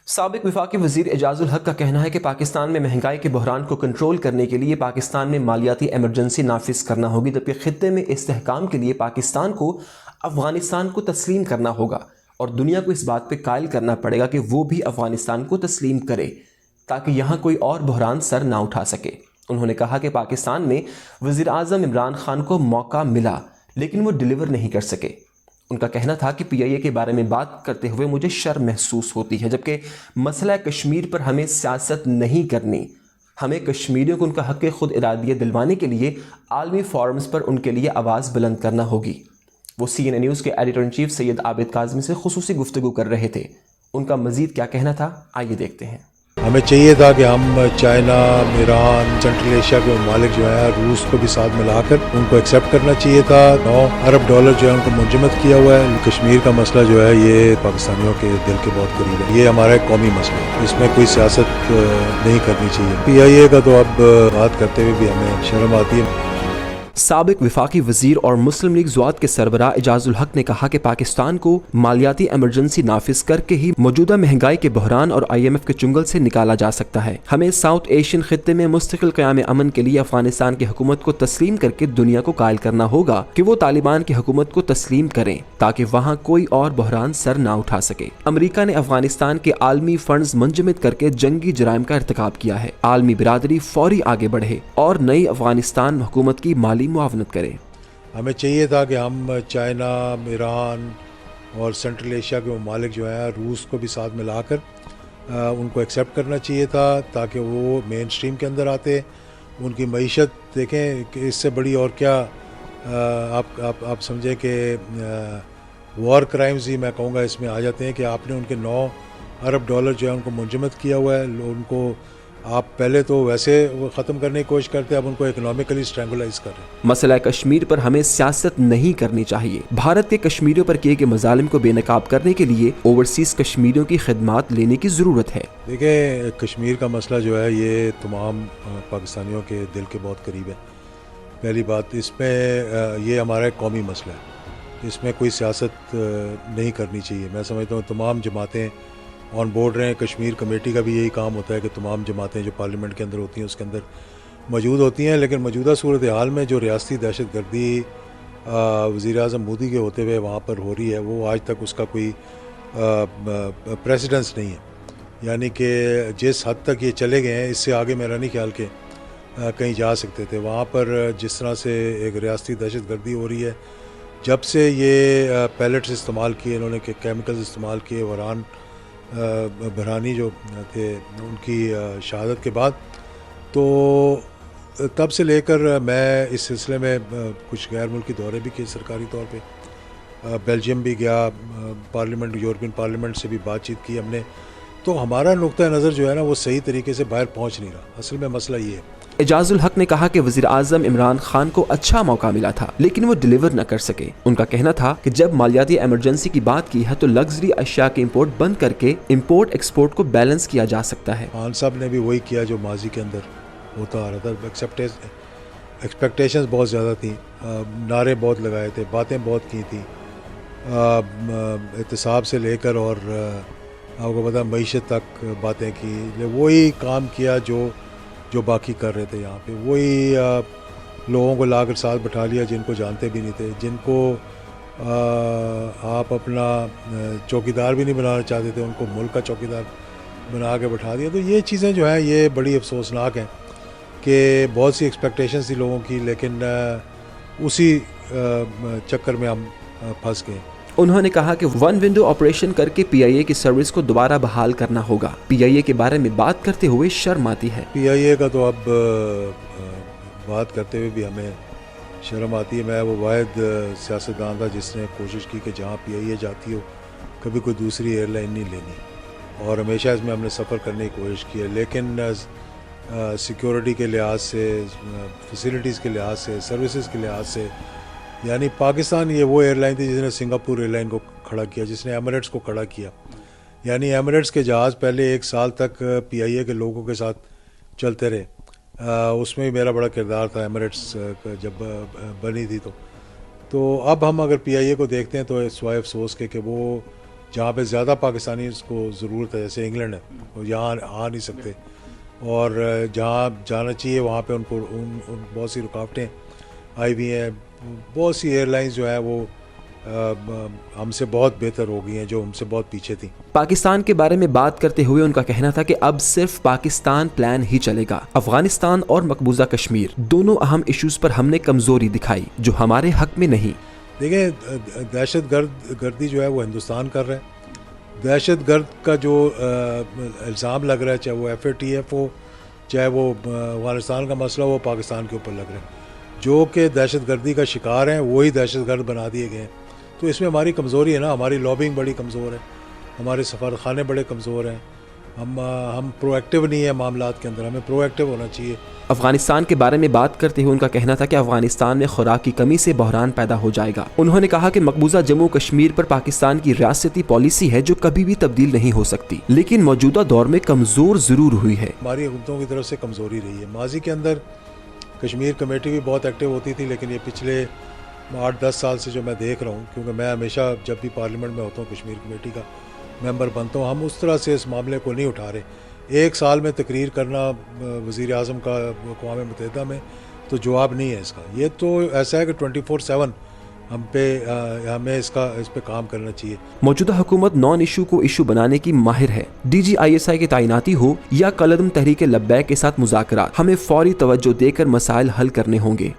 سابق وفاقی وزیر اعجاز الحق کا کہنا ہے کہ پاکستان میں مہنگائی کے بحران کو کنٹرول کرنے کے لیے پاکستان میں مالیاتی ایمرجنسی نافذ کرنا ہوگی، جبکہ خطے میں استحکام کے لیے پاکستان کو افغانستان کو تسلیم کرنا ہوگا اور دنیا کو اس بات پہ قائل کرنا پڑے گا کہ وہ بھی افغانستان کو تسلیم کرے تاکہ یہاں کوئی اور بحران سر نہ اٹھا سکے۔ انہوں نے کہا کہ پاکستان میں وزیر اعظم عمران خان کو موقع ملا لیکن وہ ڈیلیور نہیں کر سکے۔ ان کا کہنا تھا کہ پی آئی اے کے بارے میں بات کرتے ہوئے مجھے شرم محسوس ہوتی ہے، جبکہ مسئلہ کشمیر پر ہمیں سیاست نہیں کرنی، ہمیں کشمیریوں کو ان کا حق خود ارادیت دلوانے کے لیے عالمی فورمز پر ان کے لیے آواز بلند کرنا ہوگی۔ وہ سی این اے نیوز کے ایڈیٹر ان چیف سید عابد کاظمی سے خصوصی گفتگو کر رہے تھے۔ ان کا مزید کیا کہنا تھا، آئیے دیکھتے ہیں۔ ہمیں چاہیے تھا کہ ہم چائنا، ایران، سینٹرل ایشیا کے ممالک جو ہیں روس کو بھی ساتھ ملا کر ان کو ایکسیپٹ کرنا چاہیے تھا۔ $9 ارب جو ہے ان کو منجمد کیا ہوا ہے۔ کشمیر کا مسئلہ جو ہے یہ پاکستانیوں کے دل کے بہت قریب ہے، یہ ہمارا ایک قومی مسئلہ ہے، اس میں کوئی سیاست نہیں کرنی چاہیے۔ پی آئی اے کا تو اب بات کرتے ہوئے بھی ہمیں شرم آتی ہے۔ سابق وفاقی وزیر اور مسلم لیگ زوات کے سربراہ اعجاز الحق نے کہا کہ پاکستان کو مالیاتی ایمرجنسی نافذ کر کے ہی موجودہ مہنگائی کے بحران اور آئی ایم ایف کے چنگل سے نکالا جا سکتا ہے۔ ہمیں ساؤتھ ایشین خطے میں مستقل قیام امن کے لیے افغانستان کی حکومت کو تسلیم کر کے دنیا کو قائل کرنا ہوگا کہ وہ طالبان کی حکومت کو تسلیم کریں تاکہ وہاں کوئی اور بحران سر نہ اٹھا سکے۔ امریکہ نے افغانستان کے عالمی فنڈز منجمد کر کے جنگی جرائم کا ارتکاب کیا ہے۔ عالمی برادری فوری آگے بڑھے اور نئی افغانستان حکومت کی مالی معاونت کرے۔ ہمیں چاہیے تھا کہ ہم چائنا، ایران اور سینٹرل ایشیا کے ممالک جو ہیں روس کو بھی ساتھ ملا کر ان کو ایکسیپٹ کرنا چاہیے تھا تاکہ وہ مین سٹریم کے اندر آتے۔ ان کی معیشت دیکھیں کہ اس سے بڑی اور کیا آپ سمجھیں کہ وار کرائمز ہی میں کہوں گا اس میں آ جاتے ہیں کہ آپ نے ان کے $9 ارب جو ہے ان کو منجمد کیا ہوا ہے۔ ان کو آپ پہلے تو ویسے ختم کرنے کی کوشش کرتے ہیں، اب ان کو اکنامکلی اسٹرینگولائز کر رہے ہیں۔ مسئلہ کشمیر پر ہمیں سیاست نہیں کرنی چاہیے۔ بھارت کے کشمیریوں پر کیے گئے مظالم کو بے نقاب کرنے کے لیے اوورسیز کشمیریوں کی خدمات لینے کی ضرورت ہے۔ دیکھیں کشمیر کا مسئلہ جو ہے یہ تمام پاکستانیوں کے دل کے بہت قریب ہے۔ پہلی بات اس میں یہ ہمارا ایک قومی مسئلہ ہے، اس میں کوئی سیاست نہیں کرنی چاہیے۔ میں سمجھتا ہوں تمام جماعتیں آن بورڈ رہے ہیں۔ کشمیر کمیٹی کا بھی یہی کام ہوتا ہے کہ تمام جماعتیں جو پارلیمنٹ کے اندر ہوتی ہیں اس کے اندر موجود ہوتی ہیں، لیکن موجودہ صورتحال میں جو ریاستی دہشت گردی وزیر اعظم مودی کے ہوتے ہوئے وہاں پر ہو رہی ہے وہ آج تک اس کا کوئی پریسیڈنس نہیں ہے، یعنی کہ جس حد تک یہ چلے گئے ہیں اس سے آگے میرا نہیں خیال کہ کہیں جا سکتے تھے۔ وہاں پر جس طرح سے ایک ریاستی دہشت گردی ہو رہی ہے، جب سے یہ پیلٹس استعمال کیے انہوں نے، کہ کیمیکلز استعمال کیے، برہانی جو تھے ان کی شہادت کے بعد، تو تب سے لے کر میں اس سلسلے میں کچھ غیر ملکی دورے بھی کیے سرکاری طور پہ، بیلجیم بھی گیا، پارلیمنٹ، یورپین پارلیمنٹ سے بھی بات چیت کی ہم نے۔ تو ہمارا نقطہ نظر جو ہے نا وہ صحیح طریقے سے باہر پہنچ نہیں رہا۔ اصل میں مسئلہ یہ ہے۔ اعجاز الحق نے کہا کہ وزیر اعظم عمران خان کو اچھا موقع ملا تھا لیکن وہ ڈیلیور نہ کر سکے۔ ان کا کہنا تھا کہ جب مالیاتی ایمرجنسی کی بات کی ہے تو لگژری اشیاء کے امپورٹ بند کر کے امپورٹ ایکسپورٹ کو بیلنس کیا جا سکتا ہے۔ خان صاحب نے بھی وہی کیا جو ماضی کے اندر ہوتا آ رہا تھا۔ ایکسپیکٹیشنز بہت زیادہ تھیں، نعرے بہت لگائے تھے، باتیں بہت کی تھیں، احتساب سے لے کر اور آپ کو پتا معیشت تک باتیں کی۔ وہی کام کیا جو باقی کر رہے تھے یہاں پہ، وہی لوگوں کو لا کر ساتھ بٹھا لیا جن کو جانتے بھی نہیں تھے، جن کو آپ اپنا چوکیدار بھی نہیں بنانا چاہتے تھے، ان کو ملک کا چوکیدار بنا کے بٹھا دیا۔ تو یہ چیزیں جو ہیں یہ بڑی افسوسناک ہیں کہ بہت سی ایکسپیکٹیشنز تھی لوگوں کی، لیکن اسی چکر میں ہم پھنس گئے۔ انہوں نے کہا کہ ون ونڈو آپریشن کر کے پی آئی اے کی سروس کو دوبارہ بحال کرنا ہوگا۔ پی آئی اے کے بارے میں بات کرتے ہوئے شرم آتی ہے۔ پی آئی اے کا تو اب بات کرتے ہوئے بھی ہمیں شرم آتی ہے۔ میں وہ واحد سیاستدان تھا جس نے کوشش کی کہ جہاں پی آئی اے جاتی ہو کبھی کوئی دوسری ایئر لائن نہیں لینی، اور ہمیشہ اس میں ہم نے سفر کرنے کی کوشش کی ہے، لیکن سیکیورٹی کے لحاظ سے، فیسلٹیز کے لحاظ سے، سروسز کے لحاظ سے، یعنی پاکستان یہ وہ ایئر لائن تھی جس نے سنگاپور ایئر لائن کو کھڑا کیا، جس نے ایمریٹس کو کھڑا کیا۔ یعنی ایمریٹس کے جہاز پہلے 1 سال تک پی آئی اے کے لوگوں کے ساتھ چلتے رہے، اس میں بھی میرا بڑا کردار تھا ایمریٹس جب بنی تھی۔ تو اب ہم اگر پی آئی اے کو دیکھتے ہیں تو سوائے افسوس کے کہ وہ جہاں پہ زیادہ پاکستانی اس کو ضرورت ہے، جیسے انگلینڈ ہے، وہ یہاں آ نہیں سکتے، اور جہاں جانا چاہیے وہاں پہ ان کو بہت سی رکاوٹیں آئی ہوئی ہیں. بہت سی ایئر لائنز جو ہیں وہ ہم سے بہت بہتر ہو گئی ہیں جو ہم سے بہت پیچھے تھیں. پاکستان کے بارے میں بات کرتے ہوئے ان کا کہنا تھا کہ اب صرف پاکستان پلان ہی چلے گا. افغانستان اور مقبوضہ کشمیر دونوں اہم ایشوز پر ہم نے کمزوری دکھائی جو ہمارے حق میں نہیں. دیکھیں دہشت گردی جو ہے وہ ہندوستان کر رہا ہے. دہشت گرد کا جو الزام لگ رہا ہے، چاہے وہ FATF ہو، چاہے وہ افغانستان کا مسئلہ ہو، وہ پاکستان کے اوپر لگ رہا ہے. جو کہ دہشت گردی کا شکار ہیں وہی دہشت گرد بنا دیے گئے ہیں. تو اس میں ہماری کمزوری ہے نا، ہماری لابنگ بڑی کمزور ہے، ہمارے سفارتخانے بڑے کمزور ہیں. ہم پرو ایکٹیو نہیں ہیں معاملات کے اندر، ہمیں پرو ایکٹیو ہونا چاہیے. افغانستان کے بارے میں بات کرتے ہوئے ان کا کہنا تھا کہ افغانستان میں خوراک کی کمی سے بحران پیدا ہو جائے گا. انہوں نے کہا کہ مقبوضہ جموں کشمیر پر پاکستان کی ریاستی پالیسی ہے جو کبھی بھی تبدیل نہیں ہو سکتی، لیکن موجودہ دور میں کمزور ضرور ہوئی ہے. ہماری حکومتوں کی طرف سے کمزوری رہی ہے. ماضی کے اندر کشمیر کمیٹی بھی بہت ایکٹیو ہوتی تھی، لیکن یہ پچھلے 8-10 سال سے جو میں دیکھ رہا ہوں، کیونکہ میں ہمیشہ جب بھی پارلیمنٹ میں ہوتا ہوں کشمیر کمیٹی کا ممبر بنتا ہوں، ہم اس طرح سے اس معاملے کو نہیں اٹھا رہے. ایک سال میں تقریر کرنا وزیر اعظم کا اقوام متحدہ میں تو جواب نہیں ہے اس کا. یہ تو ایسا ہے کہ 24/7 ہمیں اس پہ کام کرنا چاہیے. موجودہ حکومت نان ایشو کو ایشو بنانے کی ماہر ہے. DGISI کی تعیناتی ہو یا کالعدم تحریک لبیک کے ساتھ مذاکرات، ہمیں فوری توجہ دے کر مسائل حل کرنے ہوں گے.